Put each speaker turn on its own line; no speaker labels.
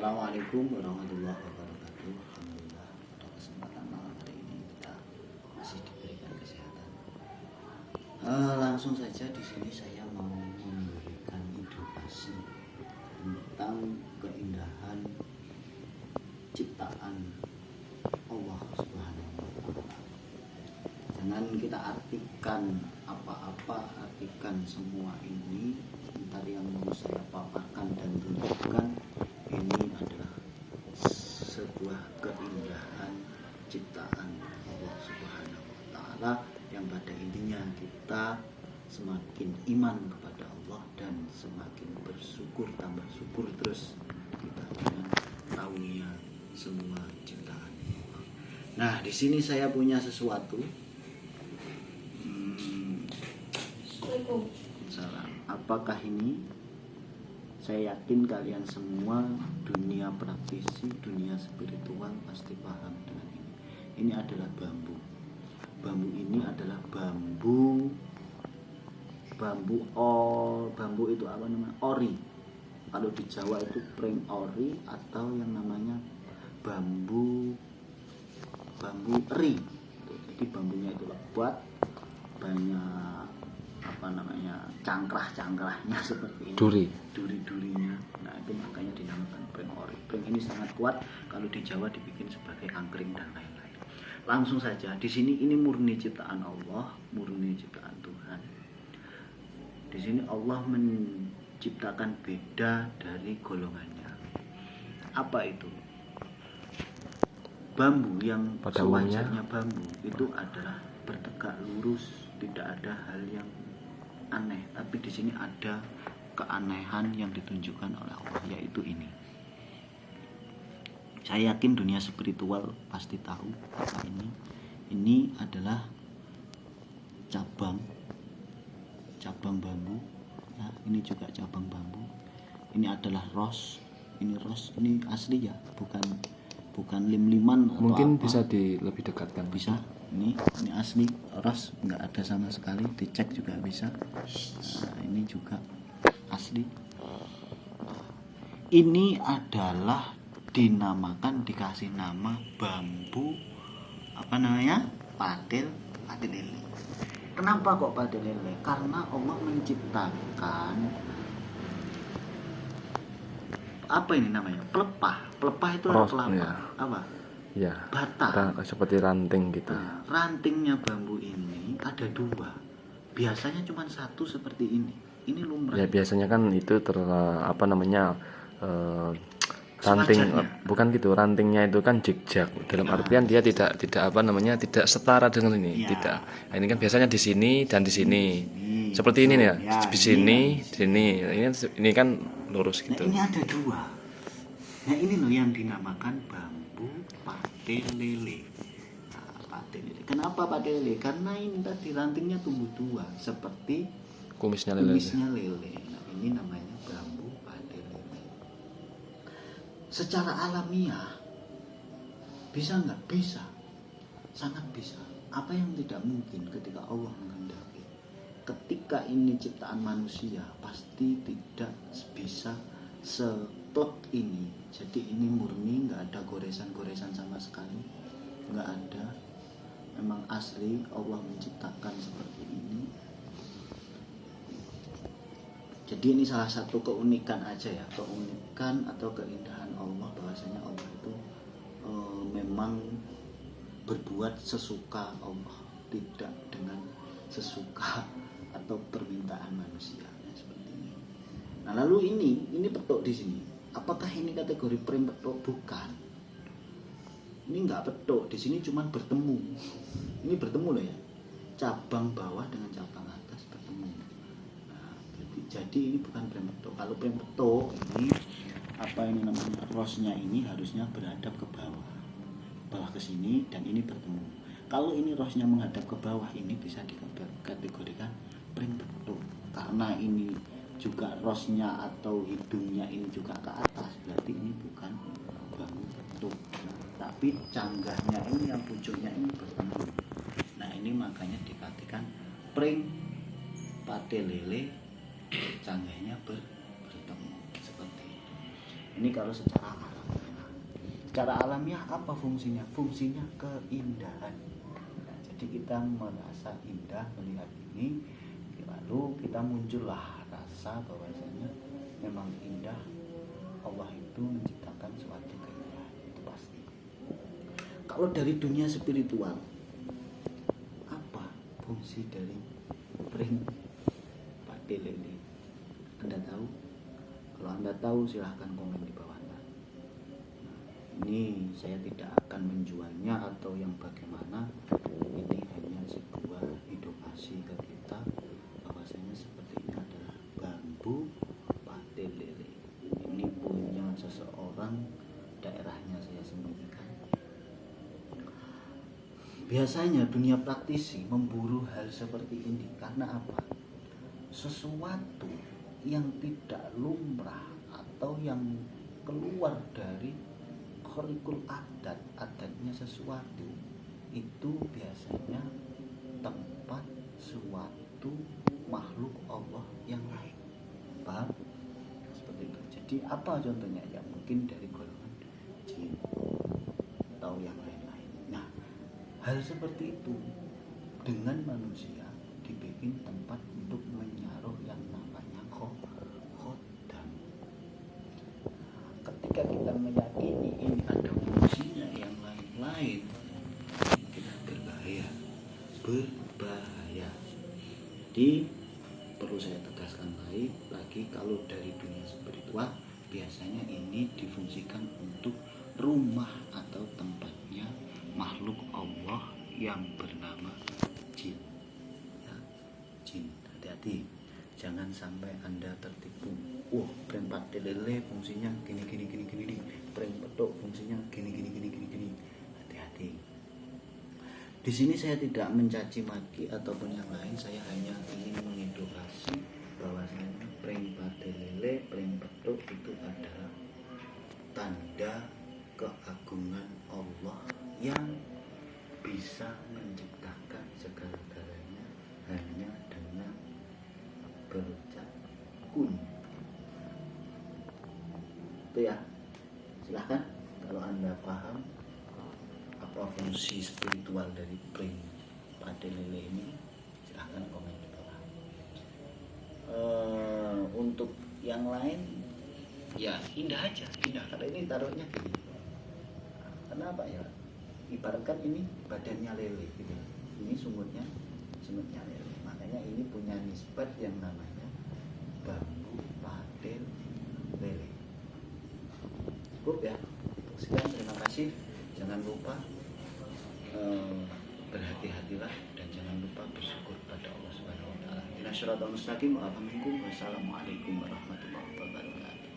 Assalamualaikum warahmatullahi wabarakatuh. Alhamdulillah pada kesempatan malam hari ini kita masih diberikan kesehatan. Langsung saja di sini saya mau memberikan edukasi tentang keindahan ciptaan Allah Subhanahu wa Ta'ala. Jangan kita artikan apa-apa, artikan semua ini. Ntar yang mau saya paparkan dan tunjukkan ini adalah sebuah keindahan ciptaan Allah Subhanahu wa Ta'ala yang pada intinya kita semakin iman kepada Allah dan semakin bersyukur, tambah syukur terus kita dengan tahunya semua ciptaan Allah. Nah, di sini saya punya sesuatu. Salam. Apakah ini? Saya yakin kalian semua dunia praktisi, dunia spiritual pasti paham dengan ini. Ini adalah bambu. Bambu ini adalah bambu itu apa namanya? Ori. Kalau di Jawa itu pring ori atau yang namanya bambu eri. Jadi bambunya itu lebat, banyak cangkrah-cangkrahnya seperti ini, duri-durinya. Nah, itu makanya dinamakan pring ori. Pring ini sangat kuat, kalau di Jawa dibikin sebagai angkring dan lain-lain. Langsung saja, di sini ini murni ciptaan Allah, murni ciptaan Tuhan. Di sini Allah menciptakan beda dari golongannya. Apa itu? Bambu yang sewajarnya bambu itu adalah bertegak lurus, tidak ada hal yang aneh, tapi di sini ada keanehan yang ditunjukkan oleh Allah, yaitu ini. Saya yakin dunia spiritual pasti tahu apa ini. Ini adalah cabang bambu. Ya, ini juga cabang bambu. Ini adalah ros. Ini asli ya, bukan lim-liman atau
mungkin
apa.
Bisa lebih dekatkan.
Bisa. Ini asli ros, nggak ada sama sekali, dicek juga bisa. Nah, ini juga asli. Ini adalah dikasih nama bambu apa namanya? Patil lele. Kenapa kok patil lele? Karena Allah menciptakan apa ini namanya? Pelepah itu kelapa. Ya. Apa?
Ya,
batang
seperti ranting gitu.
Nah, rantingnya bambu ini ada dua. Biasanya cuma satu seperti ini. Ini lumrah. Ya,
biasanya kan itu ranting, bukan gitu. Rantingnya itu kan zigzag. Dalam artian dia tidak tidak setara dengan ini. Ya. Tidak. Nah, ini kan biasanya di sini dan di sini. Seperti ini ya. Di sini, di sini. Ini kan lurus gitu.
Nah, ini ada dua. Nah, ini loh yang dinamakan bambu patil lele. Nah, patil lele. Kenapa patil lele? Karena ini tadi rantingnya tumbuh dua seperti
kumisnya lele.
Nah, ini namanya bambu patil lele. Secara alamiah bisa nggak? Bisa. Sangat bisa. Apa yang tidak mungkin ketika Allah menghendaki? Ketika ini ciptaan manusia pasti tidak bisa seplek ini. Jadi ini murni, nggak ada goresan-goresan sama sekali, nggak ada. Memang asli Allah menciptakan seperti ini. Jadi ini salah satu keunikan aja ya, keunikan atau keindahan Allah, bahwasanya Allah itu memang berbuat sesuka Allah, tidak dengan sesuka atau permintaan manusia seperti ini. Nah, lalu ini petuk di sini. Apakah ini kategori pring petuk? Bukan. Ini enggak petuk. Di sini cuma bertemu. Ini bertemu loh ya. Cabang bawah dengan cabang atas bertemu. Nah, jadi ini bukan pring petuk. Kalau pring petuk ini ini namanya? Rosnya ini harusnya beradab ke bawah ke sini, dan ini bertemu. Kalau ini rosnya menghadap ke bawah, ini bisa dikategorikan pring petuk. Karena ini juga rosnya atau hidungnya ini juga ke atas, berarti ini bukan bambu petuk. Nah, tapi canggahnya ini, yang pucuknya ini bertemu. Nah, ini makanya dikatakan pring patil lele, canggahnya bertemu seperti itu. Ini kalau secara alamiah. Secara alamiah apa fungsinya? Fungsinya keindahan. Nah, jadi kita merasa indah melihat ini, lalu kita muncullah rasa bahwasanya memang indah. Allah itu menciptakan suatu keindahan, itu pasti. Kalau dari dunia spiritual, apa fungsi dari pring padel ini? Anda tahu? Kalau Anda tahu silahkan komen di bawah. Nah, ini saya tidak akan menjualnya atau yang bagaimana. Ini hanya sebuah edukasi ke kita bahwasanya seperti ini adalah bambu padel lele. Ini punya seseorang, daerahnya saya sembunyikan. Biasanya dunia praktisi memburu hal seperti ini karena apa? Sesuatu yang tidak lumrah atau yang keluar dari kurikul adatnya sesuatu itu biasanya tempat suatu makhluk Allah yang lain. Paham? Seperti itu. Jadi apa contohnya? Ya mungkin dari golongan jin atau yang lain-lain. Nah, hal seperti itu dengan manusia dibikin tempat untuk menyaruh yang namanya khodam. Ketika kita meyakini ini ada fungsinya yang lain-lain, kita berbahaya. Jadi perlu saya tegaskan lagi kalau dari dunia spiritual biasanya ini difungsikan untuk rumah atau tempatnya makhluk Allah yang bernama jin. Ya, jin. Hati-hati, jangan sampai Anda tertipu. Pring padel lele fungsinya gini, pring petuk fungsinya gini. Hati-hati. Di sini saya tidak mencaci maki ataupun yang lain, saya hanya ingin mengedukasi bahwasanya pring padel lele, pring petuk itu adalah tanda keagungan Allah yang bisa menciptakan segala-galanya hanya dengan berucap kun. Itu ya. Silahkan kalau Anda paham apa fungsi spiritual dari pring padel lele ini, silahkan komen di bawah. Untuk yang lain ya indah aja, indah karena ini taruhnya gini. Kenapa ya? Ibaratkan ini badannya lele gitu. Ini sumutnya lele. Makanya ini punya nisbat yang namanya bambu padel lele. Cukup ya. Sekian, terima kasih. Jangan lupa berhati-hatilah dan jangan lupa bersyukur pada Allah Subhanahu wa taala. Inna syaratal mustaqim wa minkum. Wassalamualaikum warahmatullahi wabarakatuh.